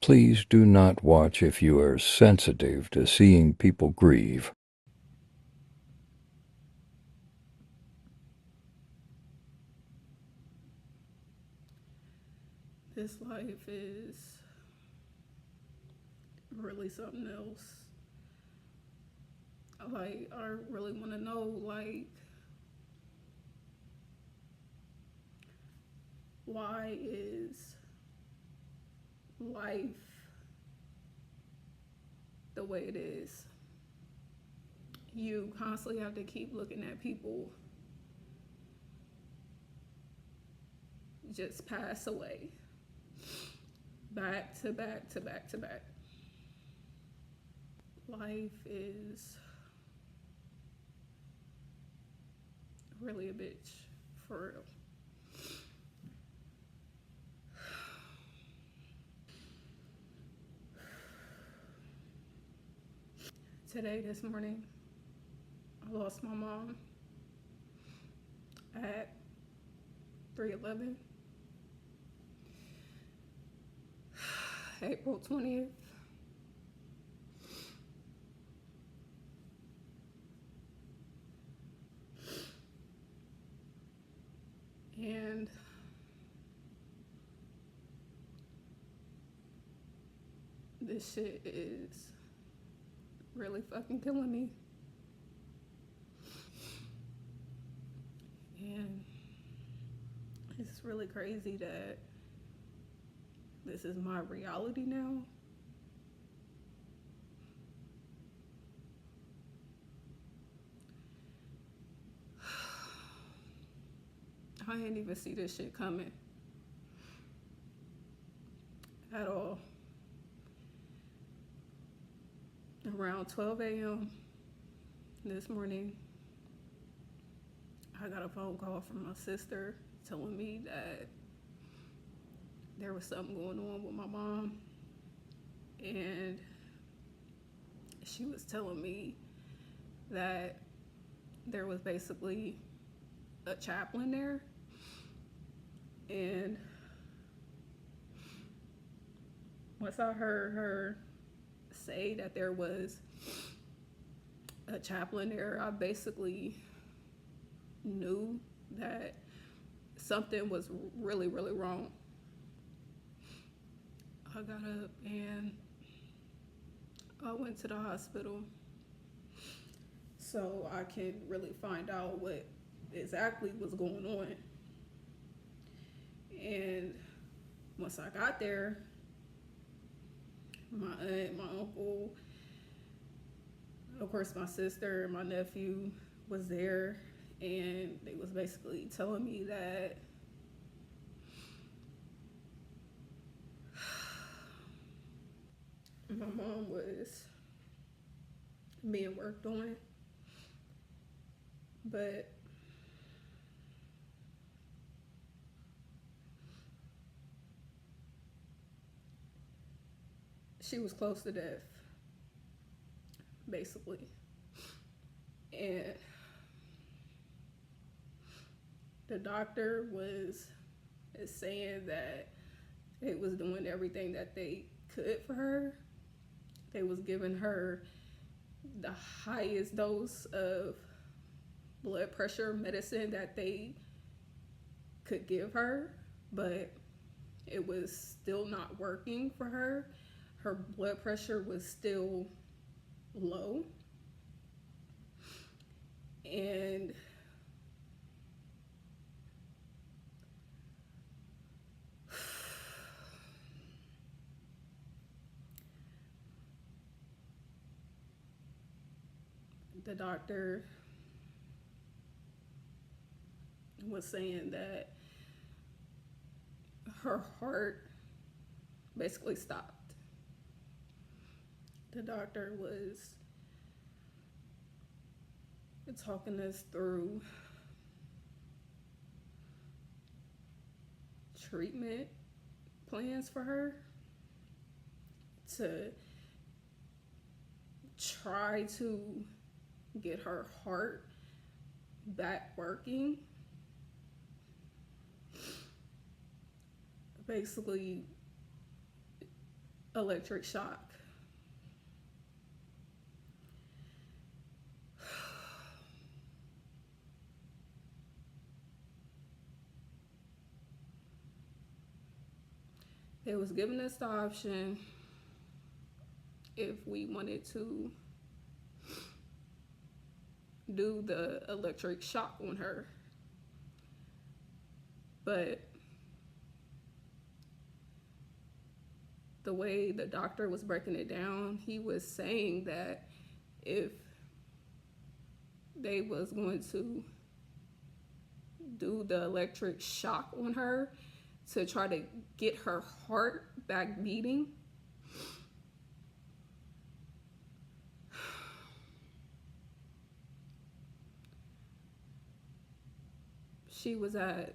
Please do not watch if you are sensitive to seeing people grieve. This life is really something else. Like, I really want to know, like, why is life the way it is? You constantly have to keep looking at people just pass away, back to back to back to back. Life is really a bitch, for real. Today, this morning, I lost my mom at 3:11, April 20th. And this shit is really fucking killing me. And it's really crazy that this is my reality now. I didn't even see this shit coming at all. Around 12 a.m. this morning, I got a phone call from my sister telling me that there was something going on with my mom. And she was telling me that there was basically a chaplain there. And once I heard her say that there was a chaplain there, I basically knew that something was really, really wrong. I got up and I went to the hospital so I could really find out what exactly was going on. And once I got there, my aunt, my uncle, of course my sister and my nephew was there, and they was basically telling me that my mom was being worked on, but she was close to death, basically. And the doctor was saying that they was doing everything that they could for her. They was giving her the highest dose of blood pressure medicine that they could give her, but it was still not working for her. Her blood pressure was still low. And the doctor was saying that her heart basically stopped. The doctor was talking us through treatment plans for her to try to get her heart back working. Basically, electric shock. It was giving us the option if we wanted to do the electric shock on her. But the way the doctor was breaking it down, he was saying that if they was going to do the electric shock on her to try to get her heart back beating, she was at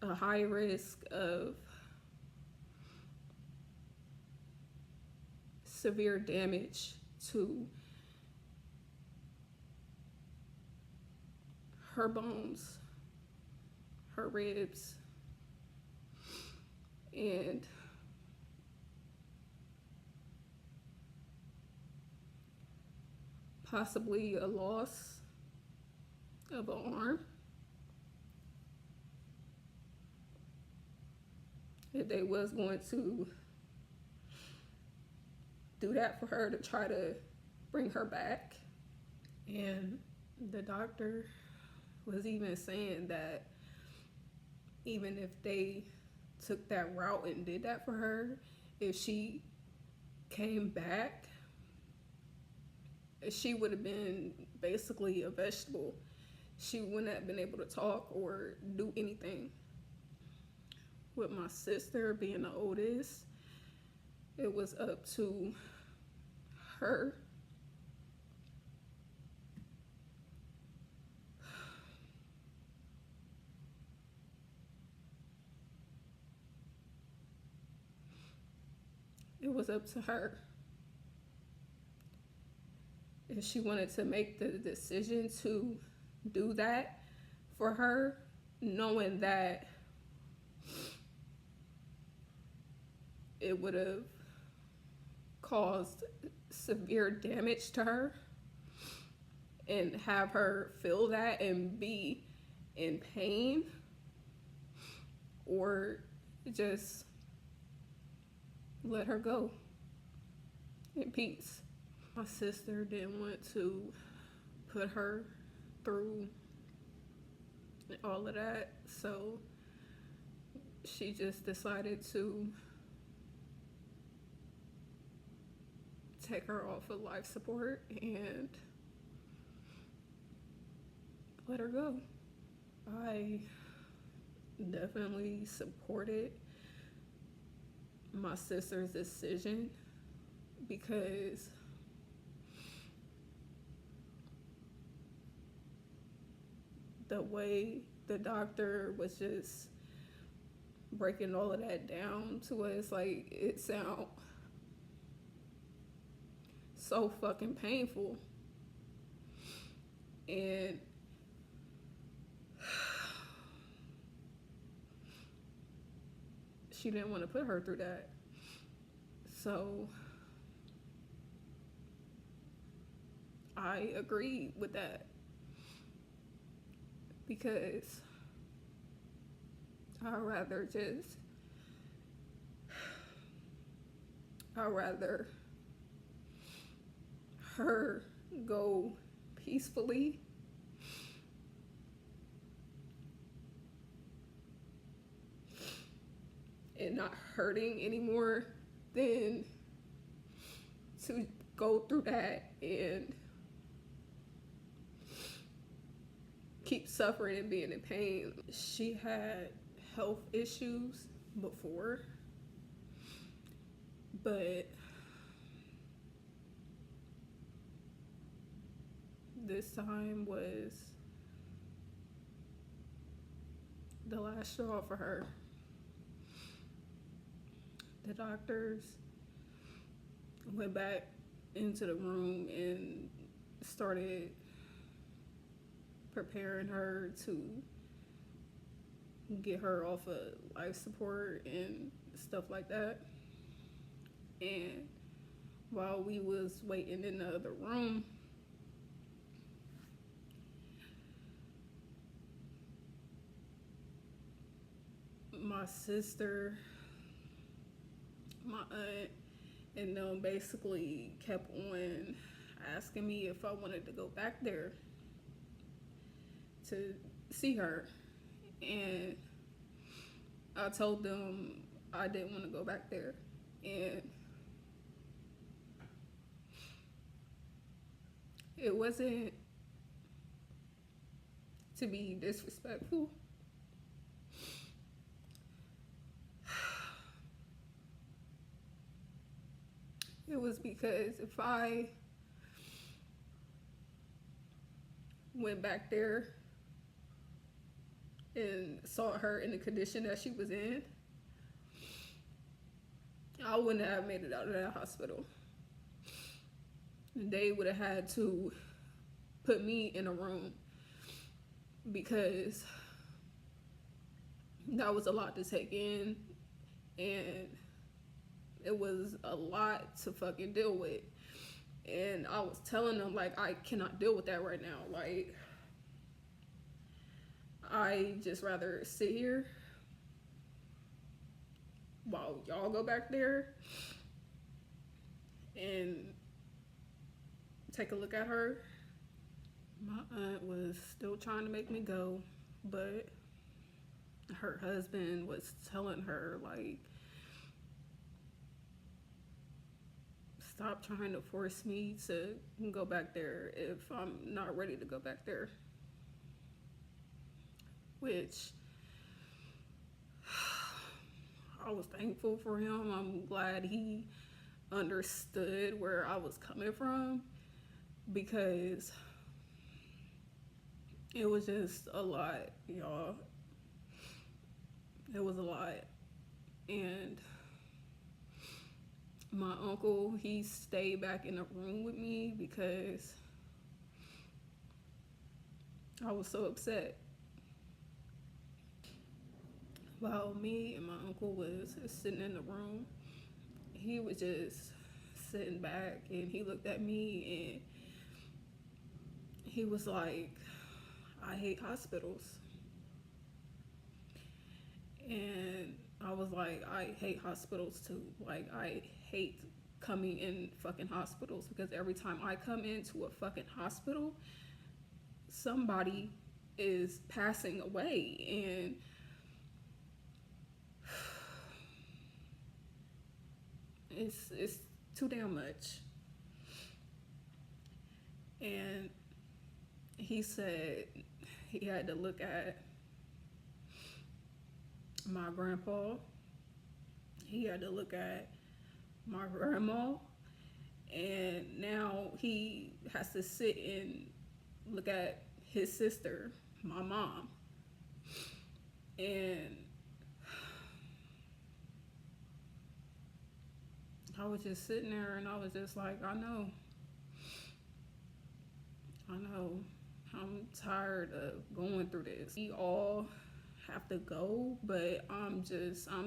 a high risk of severe damage to her bones, her ribs, and possibly a loss of an arm. If they was going to do that for her to try to bring her back. And the doctor was even saying that even if they took that route and did that for her, if she came back, she would have been basically a vegetable. She wouldn't have been able to talk or do anything. With my sister being the oldest, it was up to her. It was up to her if she wanted to make the decision to do that for her, knowing that it would have caused severe damage to her, and have her feel that and be in pain, or just let her go in peace. My sister didn't want to put her through all of that, so she just decided to take her off of life support and let her go. I definitely supported my sister's decision because the way the doctor was just breaking all of that down to us, like, it sound so fucking painful. And she didn't want to put her through that. So I agreed with that because I'd rather her go peacefully and not hurting anymore than to go through that and keep suffering and being in pain. She had health issues before, but this time was the last straw for her. The doctors went back into the room and started preparing her to get her off of life support and stuff like that. And while we was waiting in the other room, my sister, my aunt, and them basically kept on asking me if I wanted to go back there to see her. And I told them I didn't want to go back there. And it wasn't to be disrespectful. It was because if I went back there and saw her in the condition that she was in, I wouldn't have made it out of that hospital. They would have had to put me in a room because that was a lot to take in, and it was a lot to fucking deal with. And I was telling them, like, I cannot deal with that right now. Like, I just rather sit here while y'all go back there and take a look at her. My aunt was still trying to make me go, but her husband was telling her, like, stop trying to force me to go back there if I'm not ready to go back there. Which I was thankful for him. I'm glad he understood where I was coming from, because it was just a lot, y'all. It was a lot. And my uncle, he stayed back in the room with me because I was so upset. While me and my uncle was sitting in the room, he was just sitting back and he looked at me and he was like, I hate hospitals. And I was like, I hate hospitals too. Like, I hate coming in fucking hospitals, because every time I come into a fucking hospital, somebody is passing away. And it's too damn much. And he said he had to look at my grandpa, he had to look at my grandma, and now he has to sit and look at his sister, my mom. And I was just sitting there and I was just like, I know, I'm tired of going through this. We all have to go, but I'm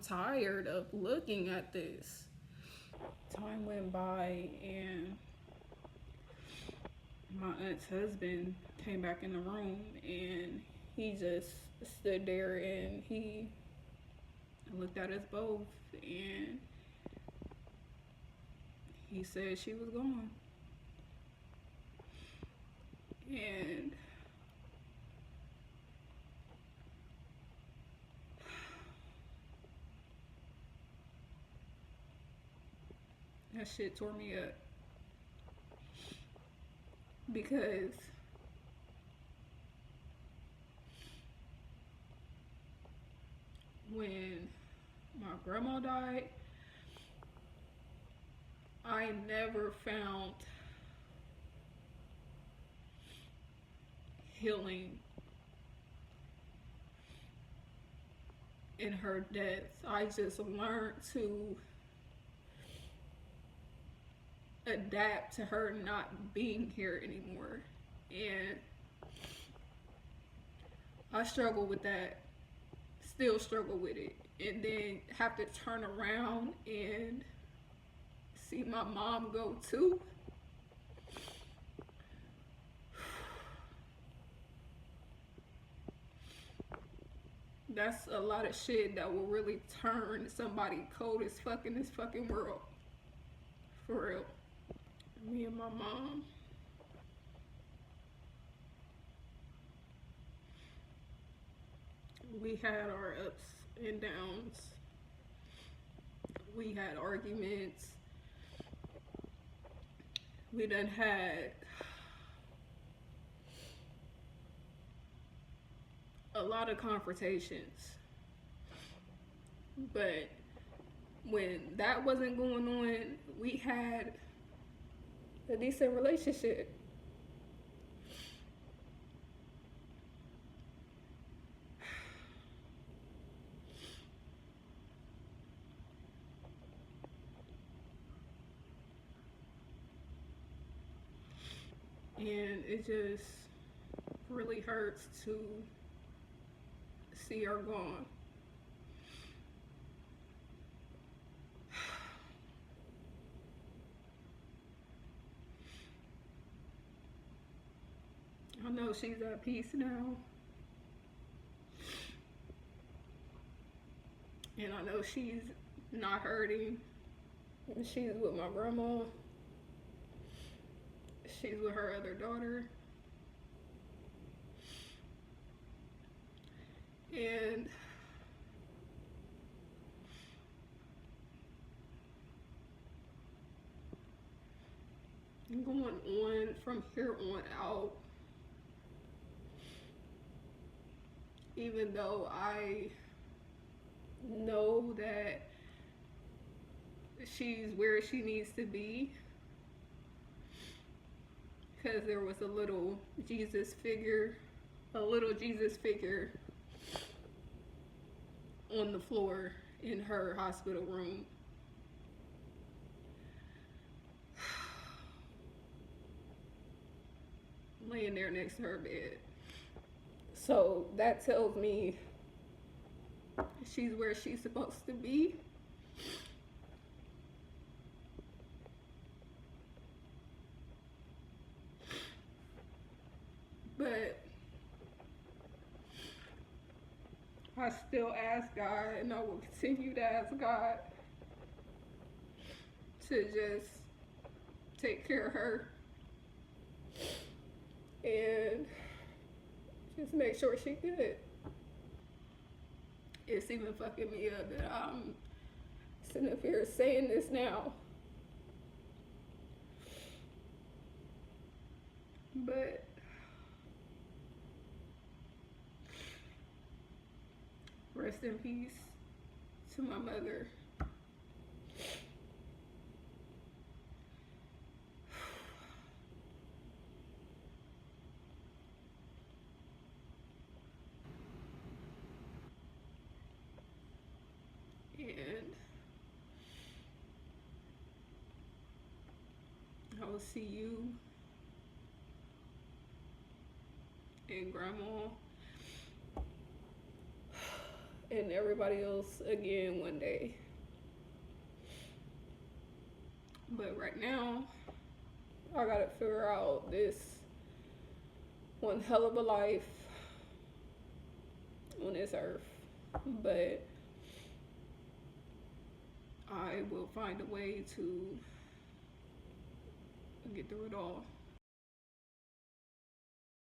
tired of looking at this. Time went by and my aunt's husband came back in the room and he just stood there and he looked at us both and he said she was gone. And that shit tore me up, because when my grandma died, I never found healing in her death. I just learned to adapt to her not being here anymore. And I struggle with that, still struggle with it. and then have to turn around and see my mom go too. That's a lot of shit that will really turn somebody cold as fuck in this fucking world. For real. Me and my mom. We had our ups and downs. We had arguments. We done had a lot of confrontations. But when that wasn't going on, we had a decent relationship. And it just really hurts to see her gone. I know she's at peace now. And I know she's not hurting. She's with my grandma. She's with her other daughter. And going on from here on out, even though I know that she's where she needs to be, because there was a little Jesus figure on the floor in her hospital room. Laying there next to her bed. So that tells me she's where she's supposed to be. But I still ask God, and I will continue to ask God to just take care of her and just make sure she good. It's even fucking me up that I'm sitting up here saying this now. But rest in peace to my mother. And I will see you and grandma and everybody else again one day. But right now, I gotta figure out this one hell of a life on this earth. But I will find a way to get through it all.